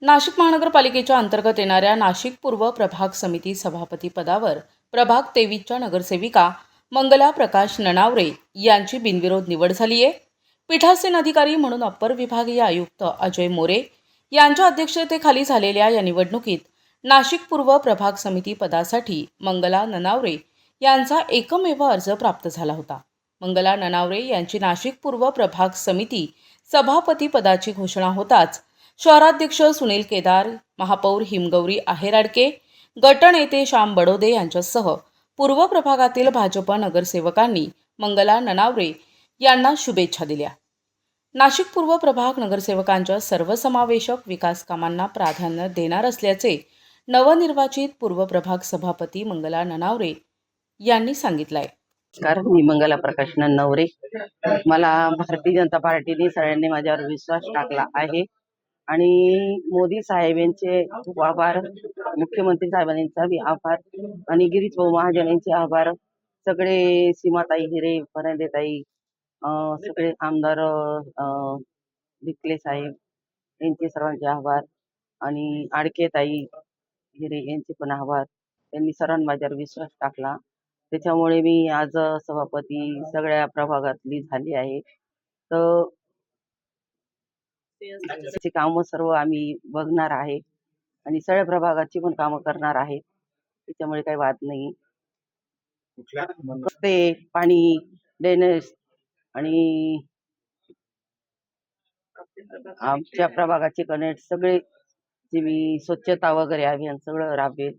नाशिक महानगरपालिकेच्या अंतर्गत येणाऱ्या नाशिक पूर्व प्रभाग समिती सभापती पदावर प्रभाग 23च्या नगरसेविका मंगला प्रकाश ननावरे यांची बिनविरोध निवड झाली आहे. पीठासीन अधिकारी म्हणून अप्पर विभागीय आयुक्त अजय मोरे यांच्या अध्यक्षतेखाली झालेल्या या निवडणुकीत नाशिक पूर्व प्रभाग समिती पदासाठी मंगला ननावरे यांचा एकमेव अर्ज प्राप्त झाला होता. मंगला ननावरे यांची नाशिक पूर्व प्रभाग समिती सभापती पदाची घोषणा होताच शहराध्यक्ष सुनील केदार, महापौर हिमगौरी आहेराडके, गटनेते श्याम बडोदे यांच्यासह पूर्व प्रभागातील भाजप नगरसेवकांनी मंगला ननावरे यांना शुभेच्छा दिल्या. नाशिक पूर्व प्रभाग नगरसेवकांच्या सर्वसमावेशक विकास कामांना प्राधान्य देणार असल्याचे नवनिर्वाचित पूर्व प्रभाग सभापती मंगला ननावरे यांनी सांगितलं आहे. नमस्कार, मी मंगला प्रकाश ननावरे. मला भारतीय जनता पार्टीने सगळ्यांनी माझ्यावर विश्वास टाकला आहे आणि मोदी साहेब यांचे खूप आभार, मुख्यमंत्री साहेबांचा बी आभार आणि गिरीश भाऊ महाजन यांचे आभार, सगळे सीमाताई हिरे, परांदेताई, सगळे आमदार डिकले साहेब यांचे सर्वांचे आभार आणि आडकेताई हिरे यांचे पण आभार. त्यांनी सर्वांनी माझ्यावर विश्वास टाकला, त्याच्यामुळे मी आज सभापती सगळ्या प्रभागातली झाली आहे. तर त्याची कामं सर्व आम्ही बघणार आहे आणि सगळ्या प्रभागाची पण कामं करणार आहे, त्याच्यामुळे काही वाद नाही. रस्ते, पाणी, ड्रेनेज आणि आमच्या प्रभागाचे कनेक्ट सगळे जे मी स्वच्छता वगैरे अभियान सगळं राबवेल.